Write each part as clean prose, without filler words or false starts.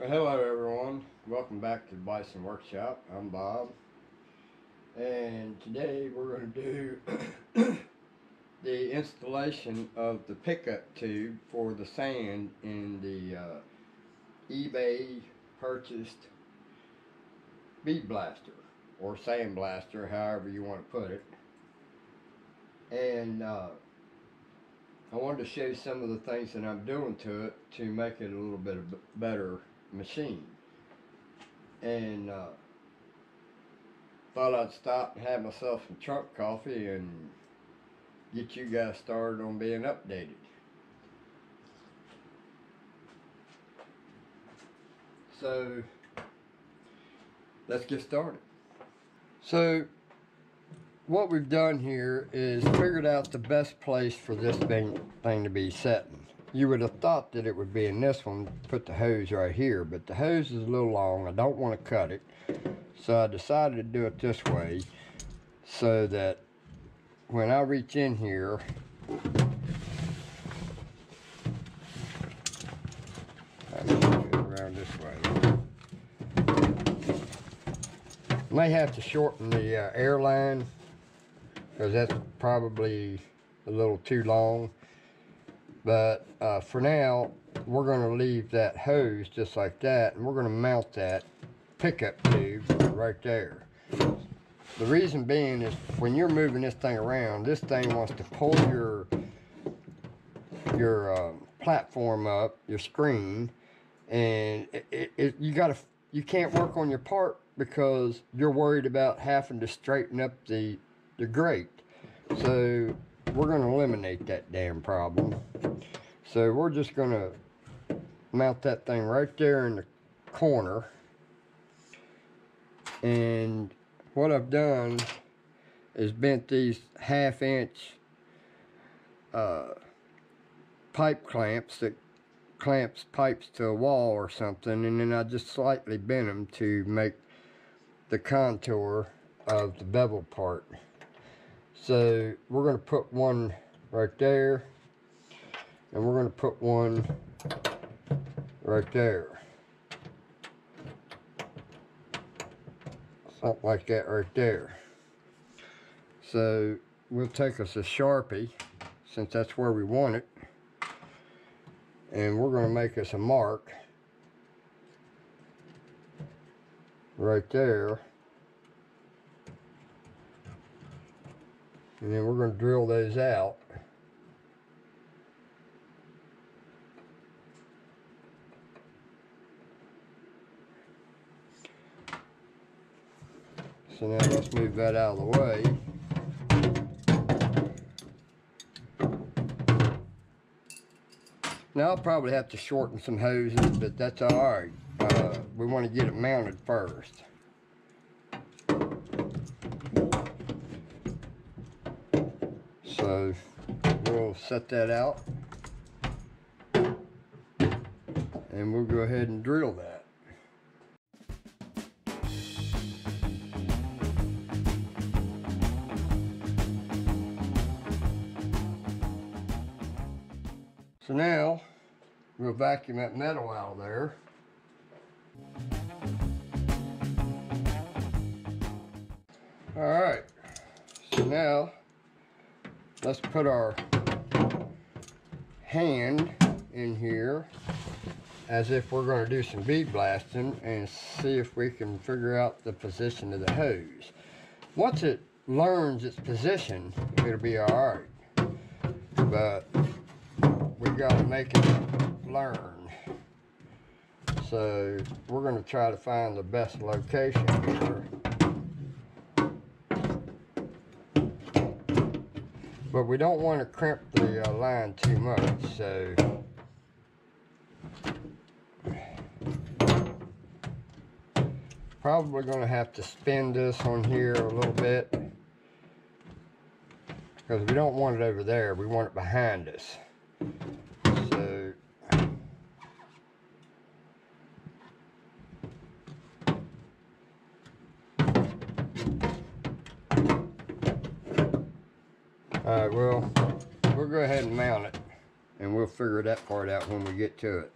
Well, hello everyone. Welcome back to the Bison Workshop. I'm Bob. And today we're going to do the installation of the pickup tube for the sand in the eBay purchased bead blaster or sand blaster, however you want to put it. And I wanted to show you some of the things that I'm doing to it to make it a little bit of a better machine. And thought I'd stop and have myself some trunk coffee and get you guys started on being updated. So let's get started. So what we've done here is figured out the best place for this thing to be setting. You would have thought that it would be in this one, put the hose right here, but the hose is a little long. I don't want to cut it. So I decided to do it this way so that when I reach in here, I move it around this way. May have to shorten the air line because that's probably a little too long. But for now, we're going to leave that hose just like that, and we're going to mount that pickup tube right there. The reason being is when you're moving this thing around, this thing wants to pull your platform up, your screen, and you can't work on your part because you're worried about having to straighten up the grate. So we're going to eliminate that damn problem. So we're just going to mount that thing right there in the corner. And what I've done is bent these 1/2 inch pipe clamps that clamps pipes to a wall or something, and then I just slightly bent them to make the contour of the bevel part. So we're going to put one right there, and we're going to put one right there. Something like that right there. So we'll take us a Sharpie, since that's where we want it, and we're going to make us a mark right there. And then we're going to drill those out. So now let's move that out of the way. Now I'll probably have to shorten some hoses, but that's alright. We want to get it mounted first. So we'll set that out, and we'll go ahead and drill that. So now we'll vacuum that metal out of there. Alright, so now let's put our hand in here as if we're going to do some bead blasting and see if we can figure out the position of the hose. Once it learns its position, it'll be alright. But we got to make it learn. So we're going to try to find the best location here. But we don't want to crimp the line too much, so probably going to have to spin this on here a little bit because we don't want it over there, we want it behind us. So alright, well, we'll go ahead and mount it, and we'll figure that part out when we get to it.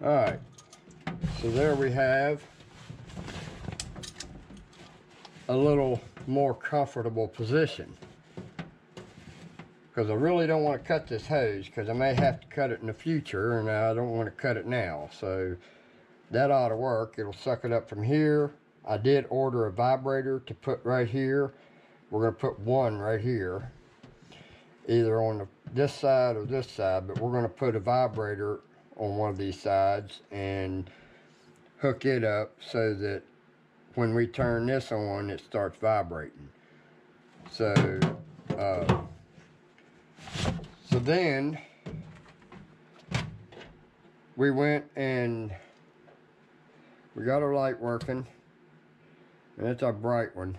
Alright, so there we have a little more comfortable position. Because I really don't want to cut this hose, because I may have to cut it in the future, and I don't want to cut it now. So that ought to work. It'll suck it up from here. I did order a vibrator to put right here. We're going to put one right here, either on this side or this side, but we're going to put a vibrator on one of these sides and hook it up so that when we turn this on, it starts vibrating. So then we went and we got our light working, and it's our bright one.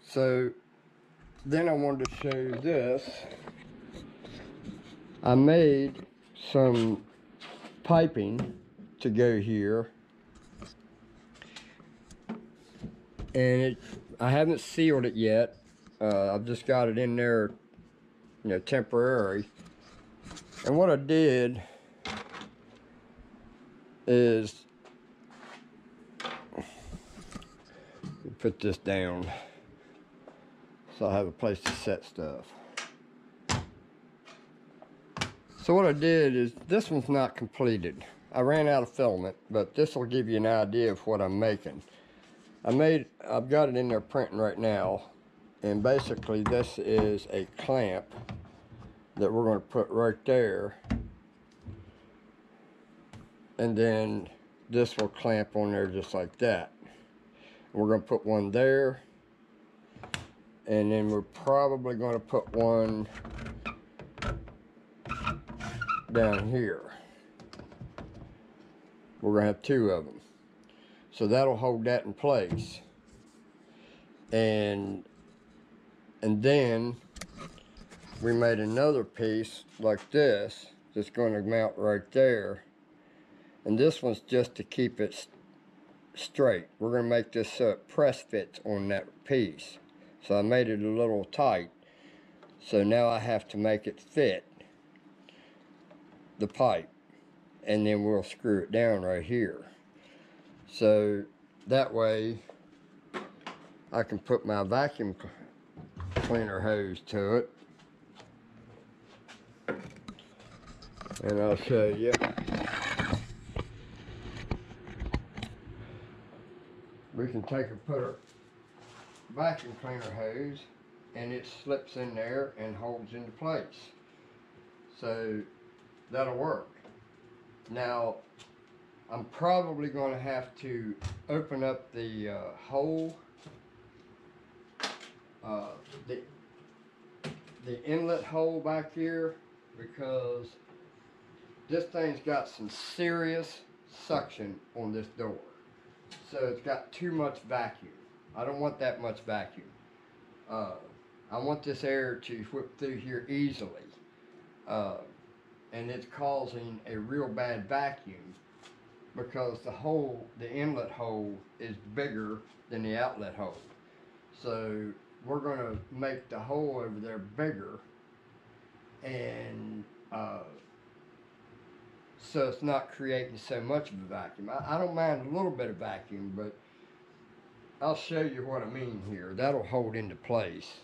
So then I wanted to show you this. I made some piping to go here, and I haven't sealed it yet. I've just got it in there, you know, temporary. And what I did is put this down so I have a place to set stuff. So what I did is, this one's not completed. I ran out of filament, but this will give you an idea of what I'm making. I've got it in there printing right now, and basically this is a clamp that we're going to put right there, and then this will clamp on there just like that. We're going to put one there, and then we're probably going to put one down here. We're going to have two of them. So that'll hold that in place. And then we made another piece like this that's going to mount right there. And this one's just to keep it straight. We're going to make this so it press fits on that piece. So I made it a little tight. So now I have to make it fit the pipe, and then we'll screw it down right here. So that way I can put my vacuum cleaner hose to it, and I'll show you. We can put a vacuum cleaner hose, and it slips in there and holds into place. So that'll work. Now, I'm probably going to have to open up the hole, the inlet hole back here, because this thing's got some serious suction on this door. So it's got too much vacuum. I don't want that much vacuum. I want this air to whip through here easily. And it's causing a real bad vacuum because the inlet hole is bigger than the outlet hole. So we're going to make the hole over there bigger, and so it's not creating so much of a vacuum. I don't mind a little bit of vacuum, but I'll show you what I mean here. That'll hold into place.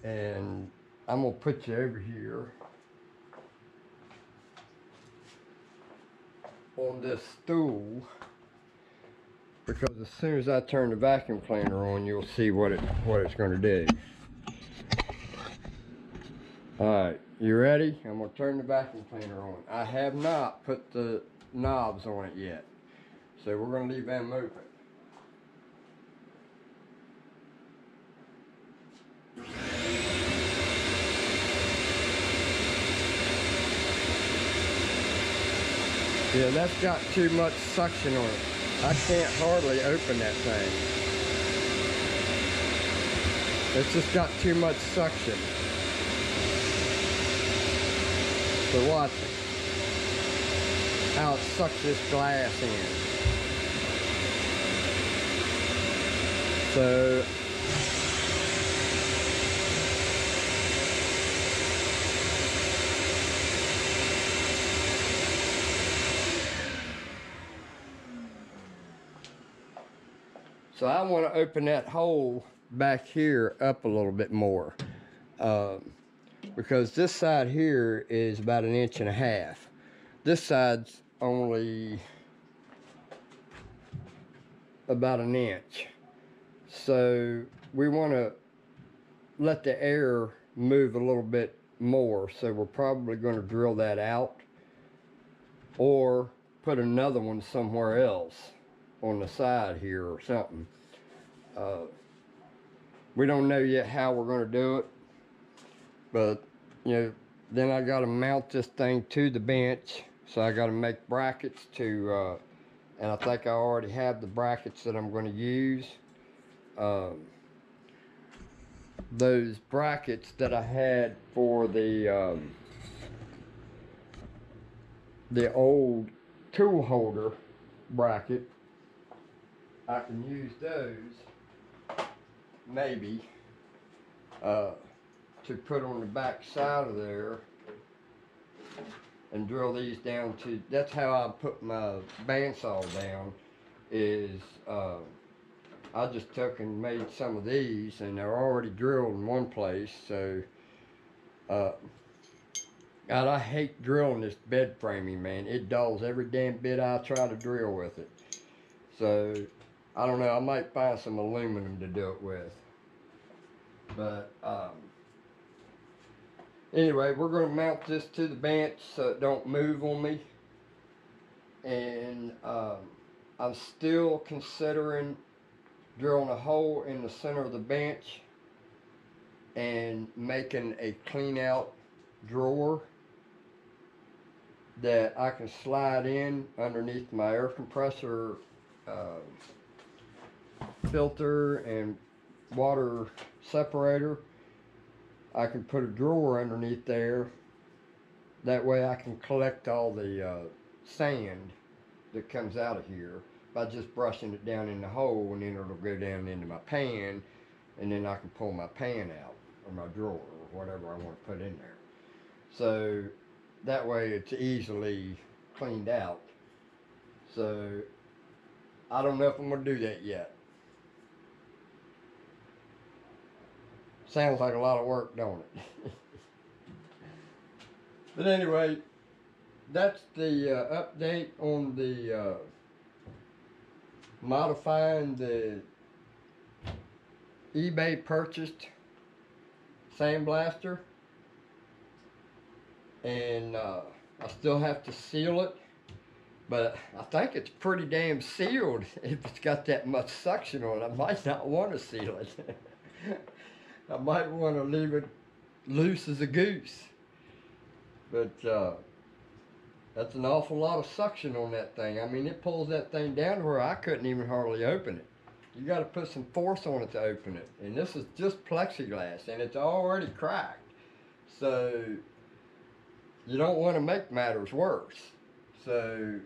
And I'm going to put you over here on this stool, because as soon as I turn the vacuum cleaner on, you'll see what it's going to do. Alright, you ready? I'm going to turn the vacuum cleaner on. I have not put the knobs on it yet, so we're going to leave them open. Yeah, that's got too much suction on it. I can't hardly open that thing. It's just got too much suction. So watch it. How it sucks this glass in. So So I want to open that hole back here up a little bit more. Because this side here is about 1.5 inches. This side's only about 1 inch. So we want to let the air move a little bit more. So we're probably going to drill that out or put another one somewhere else on the side here or something. We don't know yet how we're going to do it, but you know, then I got to mount this thing to the bench, so I got to make brackets to and I think I already have the brackets that I'm going to use. Those brackets that I had for the old tool holder bracket, I can use those maybe to put on the back side of there and drill these down to. That's how I put my bandsaw down, is I just took and made some of these, and they're already drilled in one place. So God, I hate drilling this bed framing, man. It dulls every damn bit I try to drill with it. So I don't know, I might find some aluminum to do it with. But anyway, we're going to mount this to the bench so it don't move on me. And I'm still considering drilling a hole in the center of the bench and making a clean out drawer that I can slide in underneath my air compressor filter and water separator. I can put a drawer underneath there. That way I can collect all the sand that comes out of here by just brushing it down in the hole, and then it'll go down into my pan, and then I can pull my pan out, or my drawer, or whatever I want to put in there. So that way it's easily cleaned out. So I don't know if I'm going to do that yet. Sounds like a lot of work, don't it? But anyway, that's the update on the modifying the eBay purchased sandblaster. And I still have to seal it, but I think it's pretty damn sealed. If it's got that much suction on it, I might not want to seal it. I might want to leave it loose as a goose. But that's an awful lot of suction on that thing. I mean, it pulls that thing down to where I couldn't even hardly open it. You got to put some force on it to open it. And this is just plexiglass, and it's already cracked. So you don't want to make matters worse. So,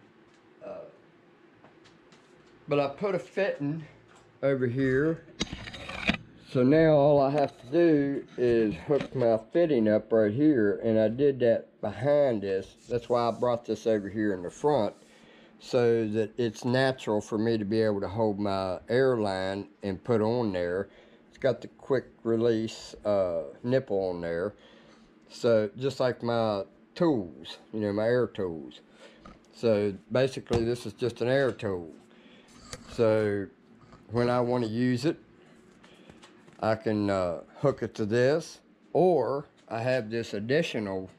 but I put a fitting over here. So now all I have to do is hook my fitting up right here, and I did that behind this. That's why I brought this over here in the front, so that it's natural for me to be able to hold my air line and put on there. It's got the quick release nipple on there. So just like my tools, you know, my air tools. So basically this is just an air tool. So when I want to use it, I can hook it to this, or I have this additional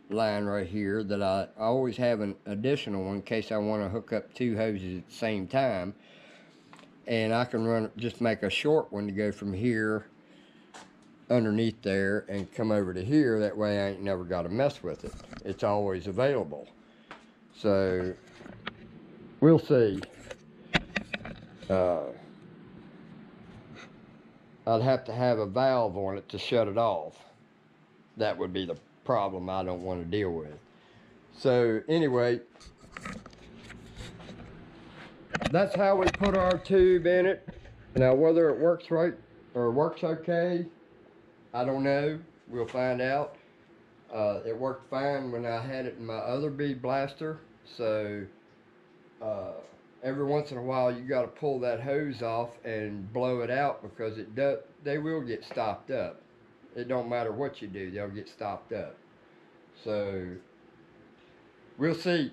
line right here that I always have an additional one in case I want to hook up two hoses at the same time. And I can just make a short one to go from here underneath there and come over to here. That way I ain't never got to mess with it. It's always available. So we'll see. I'd have to have a valve on it to shut it off. That would be the problem I don't want to deal with. So anyway, that's how we put our tube in it. Now whether it works right or works okay, I don't know. We'll find out. It worked fine when I had it in my other bead blaster. So every once in a while you got to pull that hose off and blow it out, because they will get stopped up. It don't matter what you do, they'll get stopped up. So we'll see.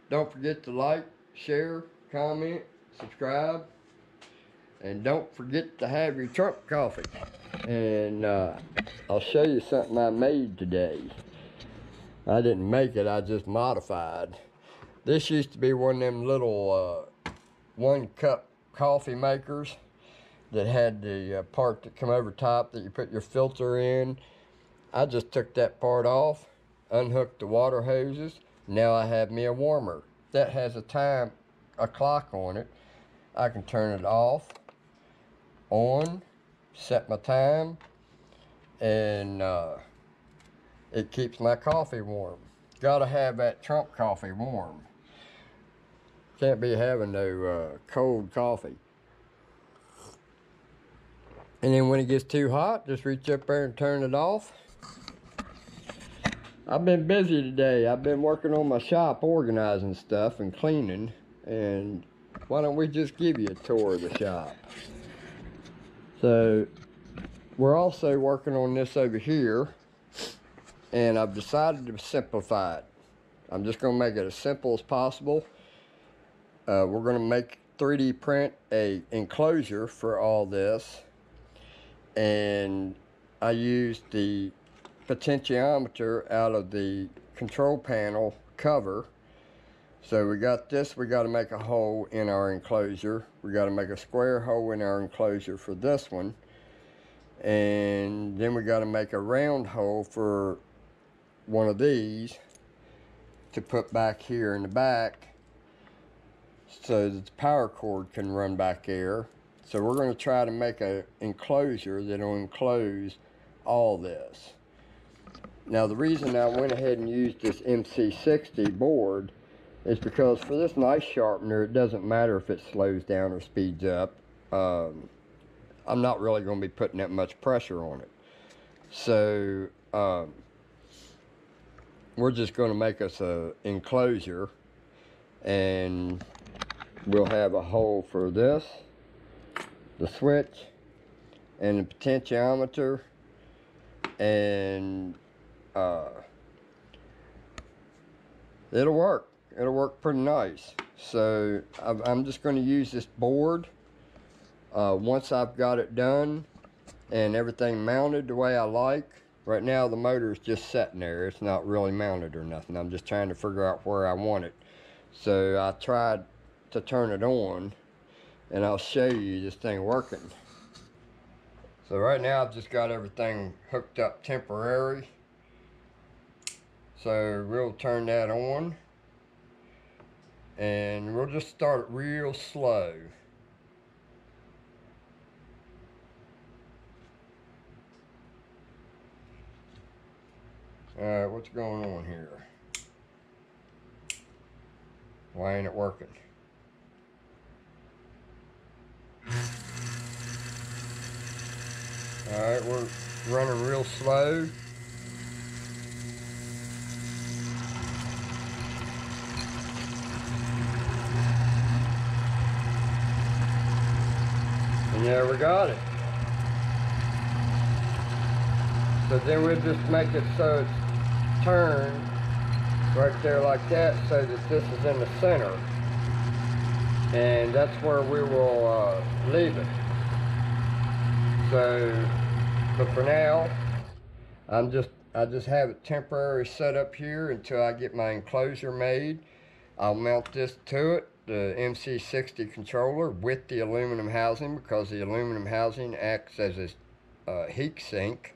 Don't forget to like, share, comment, subscribe, and don't forget to have your Trump coffee. And I'll show you something I made today. I didn't make it, I just modified. This used to be one of them little 1-cup coffee makers that had the part that come over top that you put your filter in. I just took that part off, unhooked the water hoses. Now I have me a warmer. That has a clock on it. I can turn it off, on, set my time, and it keeps my coffee warm. Gotta have that Trump coffee warm. Can't be having no cold coffee. And then when it gets too hot, just reach up there and turn it off. I've been busy today. I've been working on my shop, organizing stuff and cleaning. And why don't we just give you a tour of the shop? So we're also working on this over here, and I've decided to simplify it. I'm just going to make it as simple as possible. We're going to 3D print a enclosure for all this, and I used the potentiometer out of the control panel cover. So we got this. We got to make a hole in our enclosure. We got to make a square hole in our enclosure for this one, and then we got to make a round hole for one of these to put back here in the back, so that the power cord can run back there. So we're going to try to make an enclosure that will enclose all this. Now the reason I went ahead and used this MC60 board is because for this knife sharpener, it doesn't matter if it slows down or speeds up. I'm not really going to be putting that much pressure on it. So we're just going to make us an enclosure, and we'll have a hole for this, the switch, and the potentiometer, and it'll work. It'll work pretty nice. So I'm just going to use this board once I've got it done and everything mounted the way I like. Right now the motor is just sitting there. It's not really mounted or nothing. I'm just trying to figure out where I want it. So I tried to turn it on, and I'll show you this thing working. So right now I've just got everything hooked up temporary. So we'll turn that on, and we'll just start it real slow. Alright, what's going on here? Why ain't it working? Alright, we're running real slow. And there we got it. So then we'll just make it so it's turned right there like that, so that this is in the center. And that's where we will leave it. So, but for now, I just have it temporary set up here until I get my enclosure made. I'll mount this to it, the MC60 controller, with the aluminum housing, because the aluminum housing acts as a heat sink.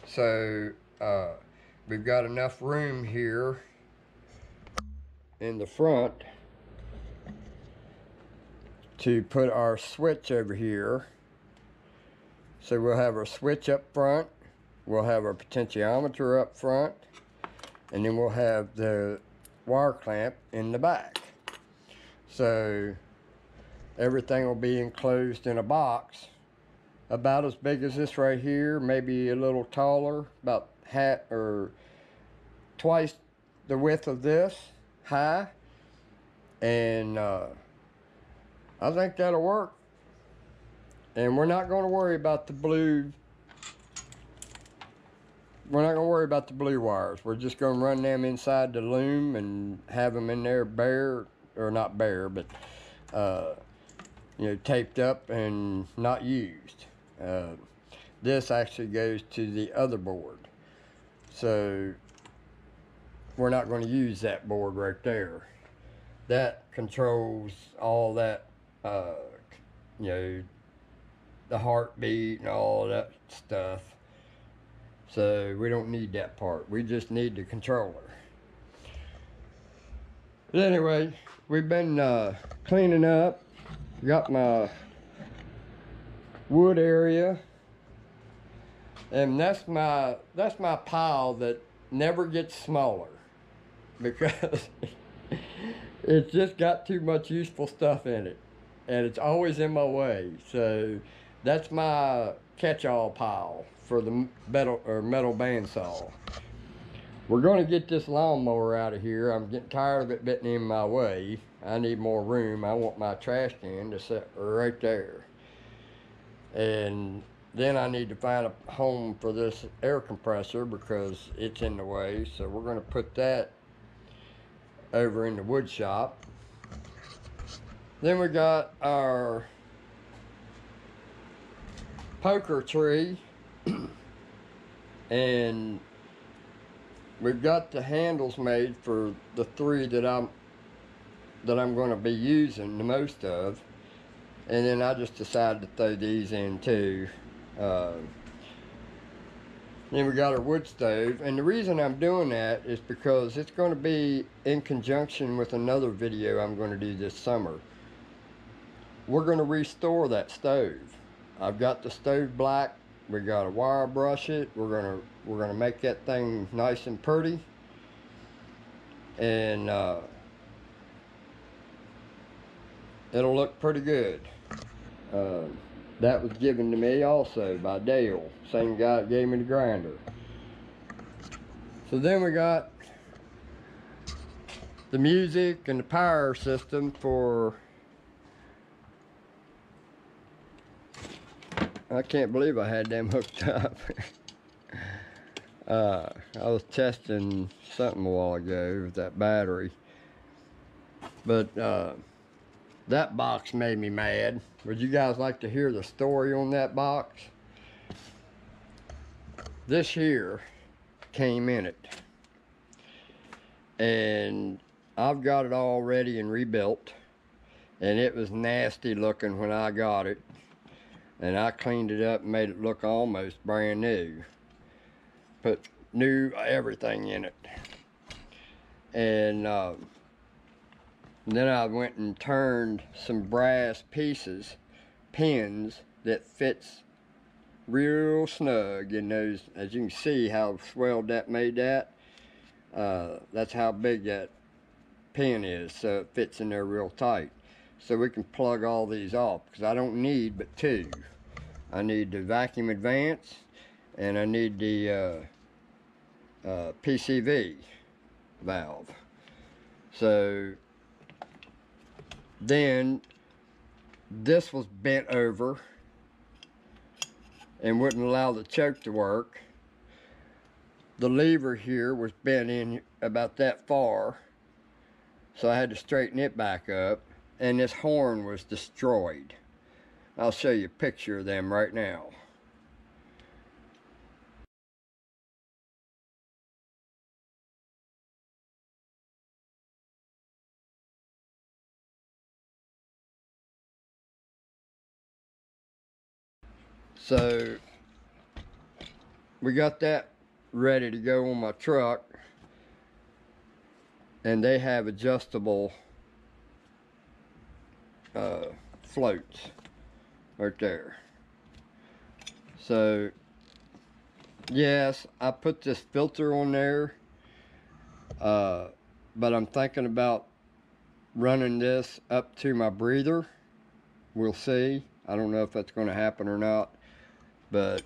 So we've got enough room here in the front to put our switch over here. So we'll have our switch up front, we'll have our potentiometer up front, and then we'll have the wire clamp in the back. So everything will be enclosed in a box about as big as this right here, maybe a little taller, about half or twice the width of this high, And I think that'll work. And we're not going to worry about the blue. We're not going to worry about the blue wires. We're just going to run them inside the loom and have them in there bare, or not bare, but you know, taped up and not used. This actually goes to the other board, so we're not going to use that board right there. That controls all that, you know, the heartbeat and all that stuff. So we don't need that part. We just need the controller. But anyway, we've been cleaning up. Got my wood area. And that's my pile that never gets smaller, because it's just got too much useful stuff in it, and it's always in my way. So that's my catch-all pile for the metal bandsaw. We're going to get this lawnmower out of here. I'm getting tired of it getting in my way. I need more room. I want my trash can to sit right there. And then I need to find a home for this air compressor because it's in the way. So we're going to put that over in the wood shop. Then we got our poker tree, and we've got the handles made for the three that I'm going to be using the most of, and then I just decided to throw these in too. Then we got our wood stove, and the reason I'm doing that is because it's going to be in conjunction with another video I'm going to do this summer. We're going to restore that stove. I've got the stove black. We got to wire brush it. We're gonna make that thing nice and pretty, and it'll look pretty good. That was given to me also by Dale, same guy that gave me the grinder. So then we got the music and the power system for, I can't believe I had them hooked up. I was testing something a while ago with that battery, but that box made me mad. Would you guys like to hear the story on that box? This here came in it, and I've got it all ready and rebuilt, and it was nasty looking when I got it, and I cleaned it up and made it look almost brand new. Put new everything in it, and then I went and turned some brass pins that fits real snug in those. As you can see how swelled that made that. That's how big that pin is, so it fits in there real tight. So we can plug all these off, because I don't need but two. I need the vacuum advance, and I need the PCV valve. So then this was bent over and wouldn't allow the choke to work. The lever here was bent in about that far, so I had to straighten it back up, and this horn was destroyed. I'll show you a picture of them right now. So we got that ready to go on my truck, and they have adjustable floats right there. So yes, I put this filter on there, but I'm thinking about running this up to my breather. We'll see. I don't know if that's going to happen or not, but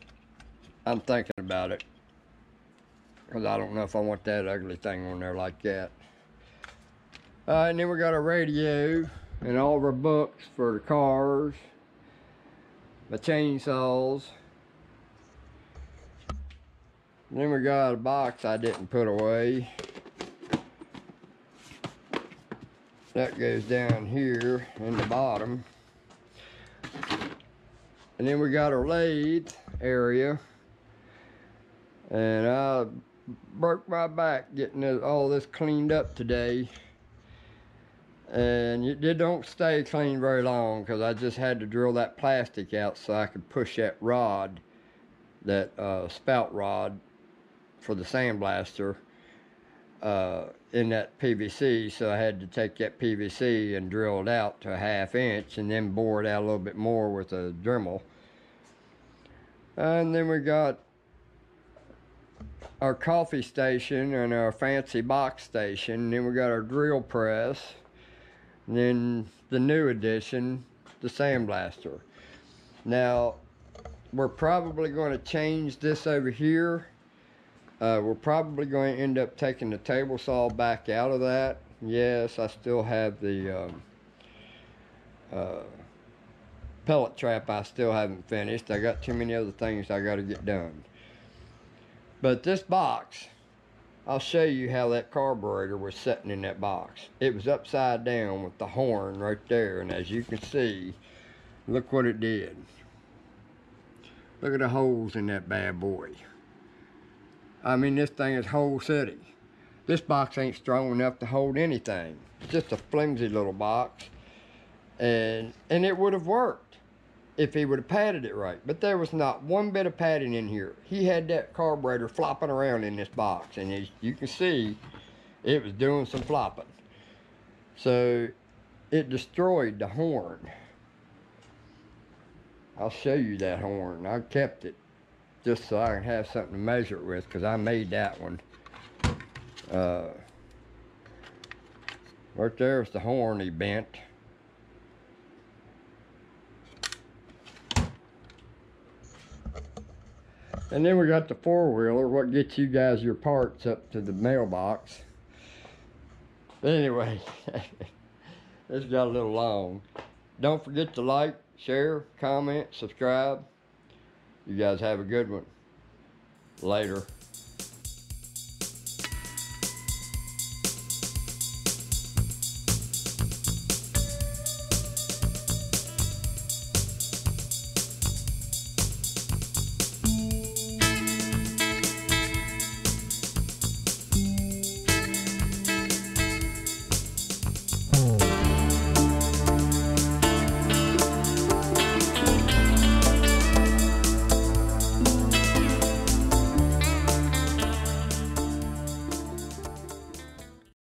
I'm thinking about it, because I don't know if I want that ugly thing on there like that. And then we got a radio and all of our books for the cars, my chainsaws. And then we got a box I didn't put away. That goes down here in the bottom. And then we got our lathe area. And I broke my back getting all this cleaned up today. And it don't stay clean very long because I just had to drill that plastic out so I could push that rod, that spout rod for the sandblaster in that PVC. So I had to take that PVC and drill it out to a 1/2 inch and then bore it out a little bit more with a Dremel. And then we got our coffee station and our fancy box station. And then we got our drill press. And then the new addition, the sandblaster. Now, we're probably going to change this over here. We're probably going to end up taking the table saw back out of that. Yes, I still have the pellet trap I still haven't finished. I got too many other things I got to get done. But this box, I'll show you how that carburetor was sitting in that box. It was upside down with the horn right there, and as you can see, look what it did. Look at the holes in that bad boy. I mean, this thing is whole city. This box ain't strong enough to hold anything. It's just a flimsy little box, and it would have worked if he would have padded it right. But there was not one bit of padding in here. He had that carburetor flopping around in this box, and as you can see, it was doing some flopping. So it destroyed the horn. I'll show you that horn. I kept it just so I can have something to measure it with, because I made that one. Right there's the horn he bent. And then we got the four-wheeler, what gets you guys your parts up to the mailbox. But anyway, this got a little long. Don't forget to like, share, comment, subscribe. You guys have a good one. Later.